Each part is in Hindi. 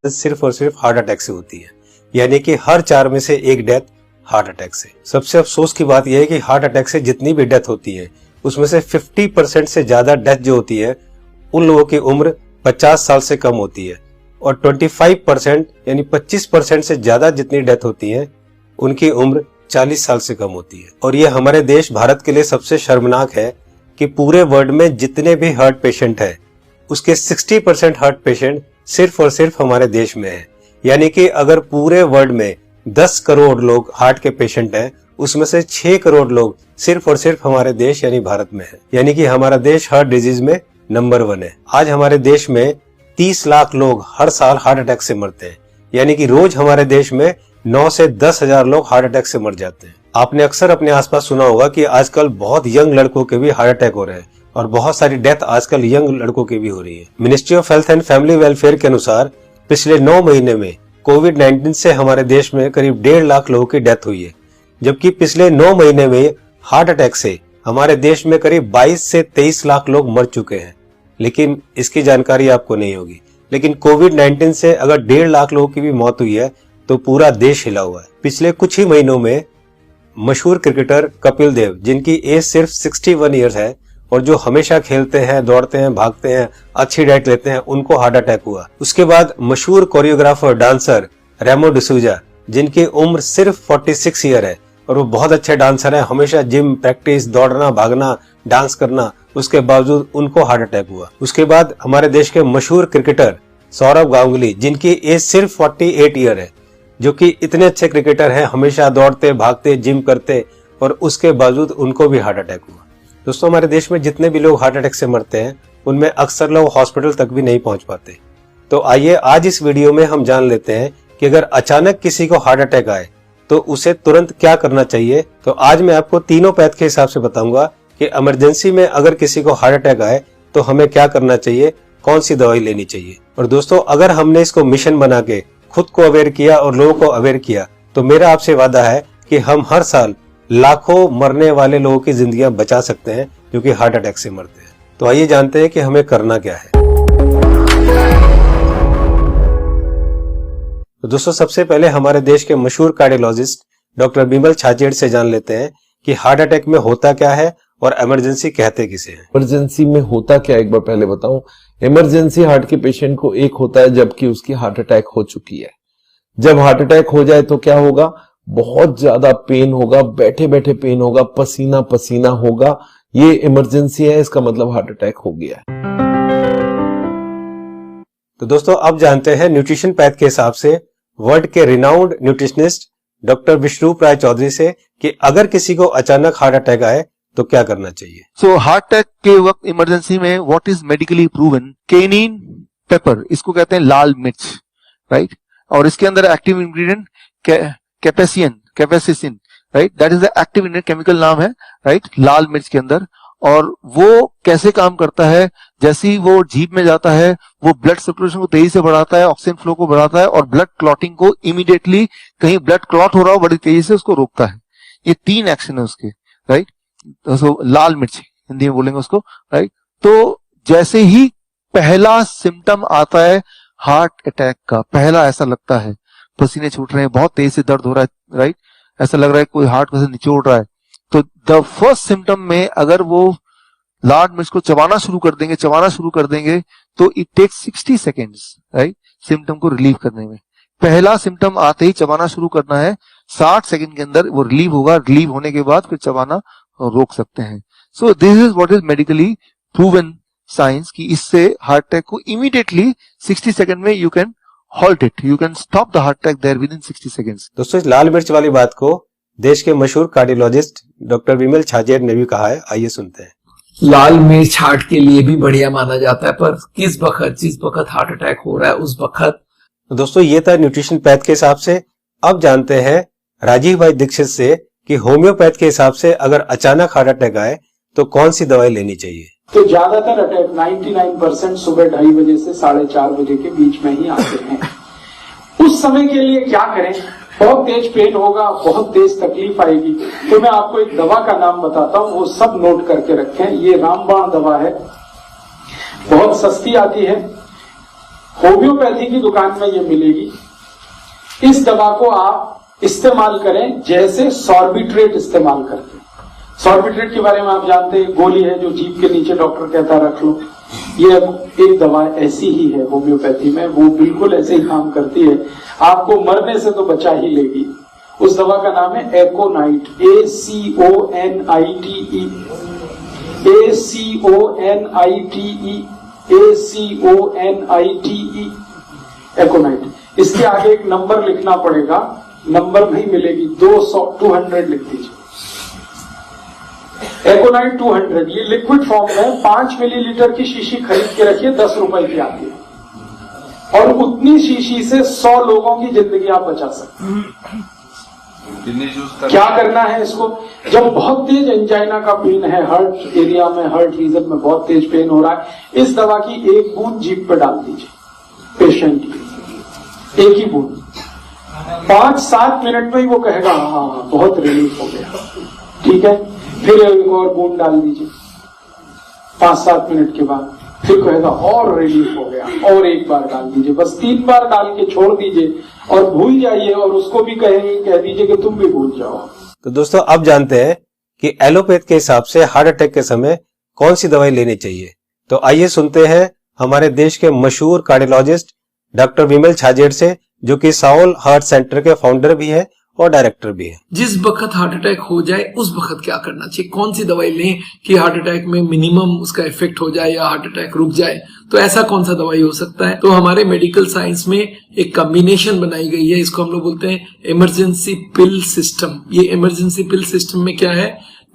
सिर्फ और सिर्फ हार्ट अटैक से होती है, यानी कि हर 4 में से 1 डेथ हार्ट अटैक से। सबसे अफसोस की बात यह है कि हार्ट अटैक से जितनी भी डेथ होती है उसमें से 50% से ज्यादा डेथ जो होती है उन लोगों की उम्र 50 साल से कम होती है, और 25% यानी 25% से ज्यादा जितनी डेथ होती है उनकी उम्र 40 साल से कम होती है। और ये हमारे देश भारत के लिए सबसे शर्मनाक है कि पूरे वर्ल्ड में जितने भी हार्ट पेशेंट है उसके 60% हार्ट पेशेंट सिर्फ और सिर्फ हमारे देश में है। यानी कि अगर पूरे वर्ल्ड में 10 करोड़ लोग हार्ट के पेशेंट हैं उसमें से 6 करोड़ लोग सिर्फ और सिर्फ हमारे देश यानी भारत में है। यानी कि हमारा देश हार्ट डिजीज में नंबर 1 है। आज हमारे देश में 30 लाख लोग हर साल हार्ट अटैक से मरते हैं, यानी कि रोज हमारे देश में 9 से 10 हजार लोग हार्ट अटैक से मर जाते हैं। आपने अक्सर अपने आसपास सुना होगा कि आजकल बहुत यंग लड़कों के भी हार्ट अटैक हो रहे हैं और बहुत सारी डेथ आजकल यंग लड़कों की भी हो रही है। Ministry of health and family welfare के अनुसार पिछले 9 महीने में कोविड-19 से हमारे देश में करीब 1.5 लाख लोगों की डेथ हुई है, जबकि पिछले 9 महीने में हार्ट अटैक से हमारे देश में करीब 22 से 23 लाख लोग मर चुके हैं। लेकिन इसकी जानकारी आपको नहीं होगी, लेकिन कोविड-19 से अगर 1.5 लाख लोगों की भी मौत हुई है तो पूरा देश हिला हुआ है। पिछले कुछ ही महीनों में मशहूर क्रिकेटर कपिल देव, जिनकी एज सिर्फ 61 ईयर्स है और जो हमेशा खेलते हैं, दौड़ते हैं, भागते हैं, अच्छी डाइट लेते हैं, उनको हार्ट अटैक हुआ। उसके बाद मशहूर कोरियोग्राफर डांसर रेमो डिसूजा, जिनकी उम्र सिर्फ 46 ईयर है और वो बहुत अच्छे डांसर हैं, हमेशा जिम, प्रैक्टिस, दौड़ना, भागना, डांस करना, उसके बावजूद उनको हार्ट अटैक हुआ। उसके बाद हमारे देश के मशहूर क्रिकेटर सौरव गांगुली, जिनकी एज सिर्फ 48 ईयर है, जो कि इतने अच्छे क्रिकेटर हैं, हमेशा दौड़ते, भागते, जिम करते, और उसके बावजूद उनको भी हार्ट अटैक हुआ। दोस्तों, हमारे देश में जितने भी लोग हार्ट अटैक से मरते हैं उनमें अक्सर लोग हॉस्पिटल तक भी नहीं पहुंच पाते। तो आइए आज इस वीडियो में हम जान लेते हैं कि अगर अचानक किसी को हार्ट अटैक आए तो उसे तुरंत क्या करना चाहिए। तो आज मैं आपको तीनों पैथ के हिसाब से बताऊंगा कि इमरजेंसी में अगर किसी को हार्ट अटैक आए तो हमें क्या करना चाहिए, कौन सी दवाई लेनी चाहिए। और दोस्तों, अगर हमने इसको मिशन बना के खुद को अवेयर किया और लोगों को अवेयर किया तो मेरा आपसे वादा है कि हम हर साल लाखों मरने वाले लोगों की जिंदगियां बचा सकते हैं जो कि हार्ट अटैक से मरते हैं। तो आइए जानते हैं कि हमें करना क्या है। तो दोस्तों, सबसे पहले हमारे देश के मशहूर कार्डियोलॉजिस्ट डॉक्टर बिमल छाजेड़ से जान लेते हैं कि हार्ट अटैक में होता क्या है और इमरजेंसी कहते किसे हैं। इमरजेंसी में होता क्या, एक बार पहले बताऊं। इमरजेंसी हार्ट के पेशेंट को एक होता है जबकि उसकी हार्ट अटैक हो चुकी है। जब हार्ट अटैक हो जाए तो क्या होगा, बहुत ज्यादा पेन होगा, बैठे बैठे पेन होगा, पसीना पसीना होगा। ये इमरजेंसी है, इसका मतलब हार्ट अटैक हो गया है। तो दोस्तों, अब जानते हैं न्यूट्रिशन पैथ के हिसाब से वर्ल्ड के रिनाउंड न्यूट्रिशनिस्ट डॉक्टर विश्वरूप राय चौधरी से कि अगर किसी को अचानक हार्ट अटैक आए तो क्या करना चाहिए। सो हार्ट अटैक के वक्त इमरजेंसी में what is medically proven, cayenne pepper, इसको कहते हैं लाल मिर्च, राइट। और इसके अंदर active ingredient capsaicin, right, that is the active ingredient, chemical नाम है, राइट, लाल मिर्च के अंदर। और वो कैसे काम करता है, जैसे ही वो जीभ में जाता है वो ब्लड सर्कुलेशन को तेजी से बढ़ाता है, ऑक्सीजन फ्लो को बढ़ाता है और ब्लड क्लॉटिंग को इमीडिएटली, कहीं ब्लड क्लॉट हो रहा हो बड़ी तेजी से उसको रोकता है। ये 3 एक्शन है उसके, राइट। तो लाल मिर्च हिंदी में बोलेंगे उसको, राइट। तो जैसे ही पहला सिम्टम आता है हार्ट अटैक का, पहला ऐसा लगता है पसीने छूट रहे हैं, बहुत तेज से दर्द हो रहा है, राइट, ऐसा लग रहा है कोई हार्ट में से निचोड़ रहा है, तो द फर्स्ट सिम्टम में अगर वो लाल मिर्च को चबाना शुरू कर देंगे तो it takes 60 seconds, right, symptom को रिलीव करने में। पहला सिम्टम आते ही चबाना शुरू करना है, 60 सेकेंड के अंदर वो रिलीव होगा, रिलीव होने के बाद फिर चबाना रोक सकते हैं। So this is what is medically proven science कि इससे हार्ट अटैक को इमीडिएटली 60 सेकेंड में you can halt it, you can stop the heart attack there within 60 seconds। दोस्तों, इस लाल मिर्च वाली बात को देश के मशहूर कार्डियोलॉजिस्ट डॉक्टर बिमल छाजेड़ ने भी कहा है, आइए सुनते हैं। लाल मिर्च हार्ट के लिए भी बढ़िया माना जाता है, पर जिस वक्त हार्ट अटैक हो रहा है उस वक्त। दोस्तों, ये था न्यूट्रिशन पैथ के हिसाब से। अब जानते हैं राजीव भाई दीक्षित से कि होम्योपैथ के हिसाब से अगर अचानक हार्ट अटैक आए तो कौन सी दवाई लेनी चाहिए। तो ज्यादातर अटैक 99% सुबह 2:30 बजे से 4:30 बजे के बीच में ही आते हैं। उस समय के लिए क्या करें, बहुत तेज पेन होगा, बहुत तेज तकलीफ आएगी। तो मैं आपको एक दवा का नाम बताता हूँ, वो सब नोट करके रखें। ये रामबाण दवा है, बहुत सस्ती आती है, होम्योपैथी की दुकान में ये मिलेगी। इस दवा को आप इस्तेमाल करें जैसे सॉर्बिट्रेट इस्तेमाल करते हैं। सॉर्बिट्रेट के बारे में आप जानते हैं, गोली है जो जीभ के नीचे डॉक्टर कहता है रख लो। ये एक दवा ऐसी ही है होम्योपैथी में, वो बिल्कुल ऐसे ही काम करती है, आपको मरने से तो बचा ही लेगी। उस दवा का नाम है एकोनाइट, ACONITE, ACONITE, एकोनाइट। इसके आगे एक नंबर लिखना पड़ेगा, नंबर नहीं मिलेगी, 200 लिख दीजिए। एकोनाइट 200, ये लिक्विड फॉर्म में 5 मिलीलीटर की शीशी खरीद के रखिए, 10 रुपए की आती है, और उतनी शीशी से 100 लोगों की जिंदगी आप बचा सकते हैं। क्या करना है इसको? जब बहुत तेज एंजाइना का पेन है, हार्ट एरिया में, हार्ट रीजन में बहुत तेज पेन हो रहा है, इस दवा की एक बूंद जीभ पे डाल दीजिए पेशेंट की, एक ही बूंद। 5-7 मिनट में ही वो कहेगा हाँ बहुत रिलीफ हो गया, ठीक है। फिर एक और बूंद डाल दीजिए 5-7 मिनट के बाद, फिर कहेगा और रिलीफ हो गया, और एक बार डाल दीजिए। बस 3 बार डाल के छोड़ दीजिए और भूल जाइए, और उसको भी कह दीजिए कि तुम भी भूल जाओ। तो दोस्तों अब जानते हैं कि एलोपैथ के हिसाब से हार्ट अटैक के समय कौन सी दवाई लेनी चाहिए। तो आइए सुनते हैं हमारे देश के मशहूर कार्डियोलॉजिस्ट डॉक्टर विमल छाजेड़ से, जो कि साउल हार्ट सेंटर के फाउंडर भी है और डायरेक्टर भी है। जिस वक्त हार्ट अटैक हो जाए उस वक्त क्या करना चाहिए, कौन सी दवाई लें कि हार्ट अटैक में मिनिमम उसका इफेक्ट हो जाए या हार्ट अटैक रुक जाए, तो ऐसा कौन सा दवाई हो सकता है। तो हमारे मेडिकल साइंस में एक कॉम्बिनेशन बनाई गई है, इसको हम लोग बोलते हैं इमरजेंसी पिल सिस्टम। ये इमरजेंसी पिल सिस्टम में क्या है,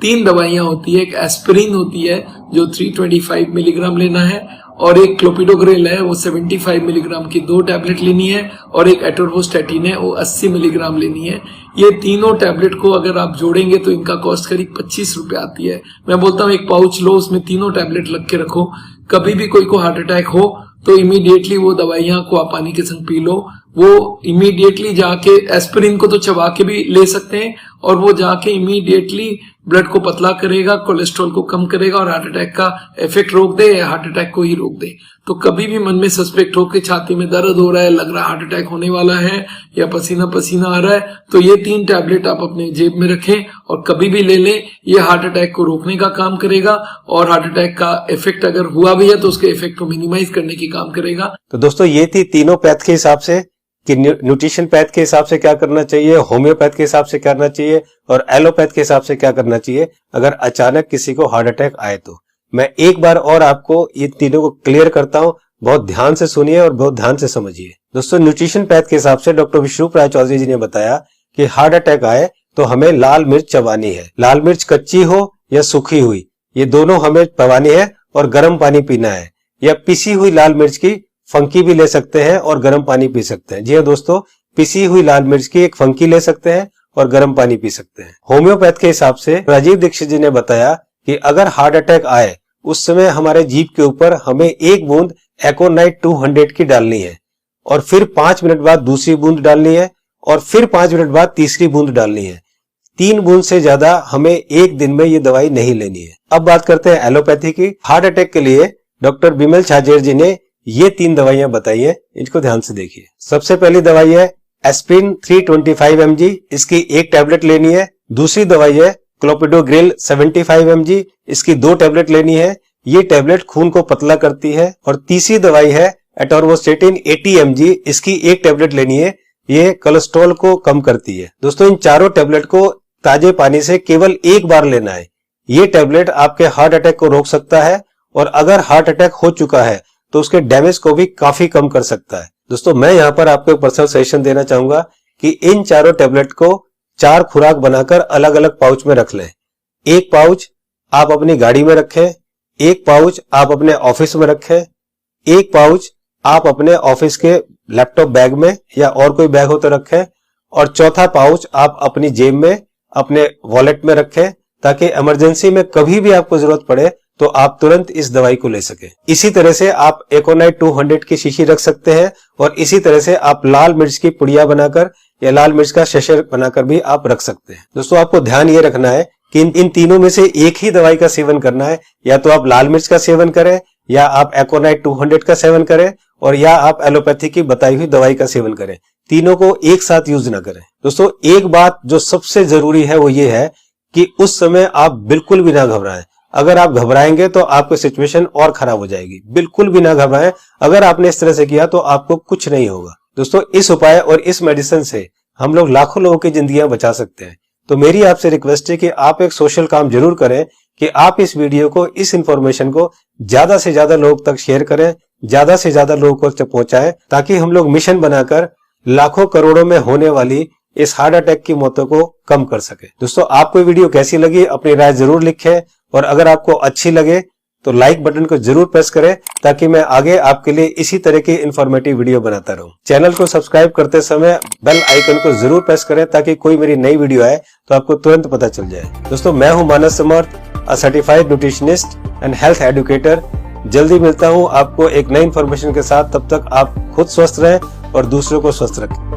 3 दवाइयां होती है। एक एस्पिरिन होती है जो 325 मिलीग्राम लेना है, और एक क्लोपिडोग्रेल है वो 75 मिलीग्राम की 2 टैबलेट लेनी है, और एक एटोर्वोस्टैटिन है वो 80 मिलीग्राम लेनी है। ये तीनों टैबलेट को अगर आप जोड़ेंगे तो इनका कॉस्ट करीब 25 रुपए आती है। मैं बोलता हूँ एक पाउच लो, उसमें तीनों टैबलेट लग के रखो, कभी भी कोई को हार्ट अटैक हो तो इमीडिएटली वो दवाइयां को आप पानी के संग पी लो। वो इमीडिएटली जाके एस्पिरिन को तो चबा के भी ले सकते हैं, और वो जाके इमीडिएटली ब्लड को पतला करेगा, कोलेस्ट्रॉल को कम करेगा, और हार्ट अटैक का इफेक्ट रोक दे या हार्ट अटैक को ही रोक दे। तो कभी भी मन में सस्पेक्ट हो कि छाती में दर्द हो रहा है, लग रहा है हार्ट अटैक होने वाला है, या पसीना पसीना आ रहा है, तो ये 3 टैबलेट आप अपने जेब में रखें और कभी भी ले लें। ये हार्ट अटैक को रोकने का काम करेगा, और हार्ट अटैक का इफेक्ट अगर हुआ भी है तो उसके इफेक्ट को मिनिमाइज करने की काम करेगा। तो दोस्तों ये थी तीनों पैथ के हिसाब से कि न्यूट्रिशन पैथ के हिसाब से क्या करना चाहिए, होम्योपैथ के हिसाब से क्या करना चाहिए, और एलोपैथ के हिसाब से क्या करना चाहिए अगर अचानक किसी को हार्ट अटैक आए। तो मैं एक बार और आपको ये तीनों को क्लियर करता हूं, बहुत ध्यान से सुनिए और बहुत ध्यान से समझिए। दोस्तों न्यूट्रिशन पैथ के हिसाब से डॉक्टर विश्वरूप राय चौधरी जी ने बताया कि हार्ट अटैक आए तो हमें लाल मिर्च चबानी है। लाल मिर्च कच्ची हो या सूखी हुई, ये दोनों हमें चबानी है, और गर्म पानी पीना है। या पिसी हुई लाल मिर्च की फंकी भी ले सकते हैं और गर्म पानी पी सकते हैं। जी हाँ दोस्तों, पिसी हुई लाल मिर्च की एक फंकी ले सकते हैं और गर्म पानी पी सकते हैं। होम्योपैथ के हिसाब से राजीव दीक्षित जी ने बताया कि अगर हार्ट अटैक आए उस समय हमारे जीभ के ऊपर हमें 1 बूंद एकोनाइट 200 की डालनी है, और फिर 5 मिनट बाद दूसरी बूंद डालनी है, और फिर 5 मिनट बाद तीसरी बूंद डालनी है। 3 बूंद से ज्यादा हमें एक दिन में ये दवाई नहीं लेनी है। अब बात करते हैं एलोपैथी की। हार्ट अटैक के लिए डॉक्टर विमल छाजेड़ जी ने ये 3 दवाइयां बताई है, इनको ध्यान से देखिए। सबसे पहली दवाई है एस्पिरिन 325 mg, इसकी 1 टैबलेट लेनी है। दूसरी दवाई है क्लोपिडोग्रेल 75 mg, इसकी 2 टैबलेट लेनी है। ये टैबलेट खून को पतला करती है। और तीसरी दवाई है एटोर्वोस्टैटिन 80 mg, इसकी 1 टैबलेट लेनी है। ये कोलेस्ट्रॉल को कम करती है। दोस्तों इन चारों टैबलेट को ताजे पानी से केवल 1 बार लेना है। ये टैबलेट आपके हार्ट अटैक को रोक सकता है, और अगर हार्ट अटैक हो चुका है तो उसके डैमेज को भी काफी कम कर सकता है। दोस्तों मैं यहाँ पर आपको एक पर्सनल सजेशन देना चाहूंगा कि इन चारों टैबलेट को 4 खुराक बनाकर अलग अलग पाउच में रख लें। 1 पाउच आप अपनी गाड़ी में रखें, 1 पाउच आप अपने ऑफिस में रखें, 1 पाउच आप अपने ऑफिस के लैपटॉप बैग में या और कोई बैग हो तो रखें, और चौथा पाउच आप अपनी जेब में अपने वॉलेट में रखें, ताकि इमरजेंसी में कभी भी आपको जरूरत पड़े तो आप तुरंत इस दवाई को ले सके। इसी तरह से आप एकोनाइट 200 की शीशी रख सकते हैं, और इसी तरह से आप लाल मिर्च की पुड़िया बनाकर या लाल मिर्च का शशे बनाकर भी आप रख सकते हैं। दोस्तों आपको ध्यान ये रखना है कि इन तीनों में से एक ही दवाई का सेवन करना है। या तो आप लाल मिर्च का सेवन करें, या आप एकोनाइट 200 का सेवन करें, और या आप एलोपैथी की बताई हुई दवाई का सेवन करें। तीनों को एक साथ यूज ना करें। दोस्तों एक बात जो सबसे जरूरी है वो ये है कि उस समय आप बिल्कुल भी ना घबराएं। अगर आप घबराएंगे तो आपकी सिचुएशन और खराब हो जाएगी। बिल्कुल भी ना घबराएं। अगर आपने इस तरह से किया तो आपको कुछ नहीं होगा। दोस्तों इस उपाय और इस मेडिसिन से हम लोग लाखों लोगों की जिंदगियां बचा सकते हैं। तो मेरी आपसे रिक्वेस्ट है कि आप एक सोशल काम जरूर करें कि आप इस वीडियो को, इस इंफॉर्मेशन को ज्यादा से ज्यादा लोग तक शेयर करें, ज्यादा से ज्यादा लोगों तक पहुंचाएं, ताकि हम लोग मिशन बनाकर लाखों करोड़ों में होने वाली इस हार्ट अटैक की मौतों को कम कर सके। दोस्तों आपको वीडियो कैसी लगी अपनी राय जरूर लिखें, और अगर आपको अच्छी लगे तो लाइक बटन को जरूर प्रेस करें, ताकि मैं आगे आपके लिए इसी तरह की इंफॉर्मेटिव वीडियो बनाता रहूं। चैनल को सब्सक्राइब करते समय बेल आइकन को जरूर प्रेस करें, ताकि कोई मेरी नई वीडियो आए तो आपको तुरंत पता चल जाए। दोस्तों मैं हूं Manas Samarth, a certified nutritionist and health educator. जल्दी मिलता हूं आपको एक नई इंफॉर्मेशन के साथ। तब तक आप खुद स्वस्थ रहें और दूसरों को स्वस्थ रखें।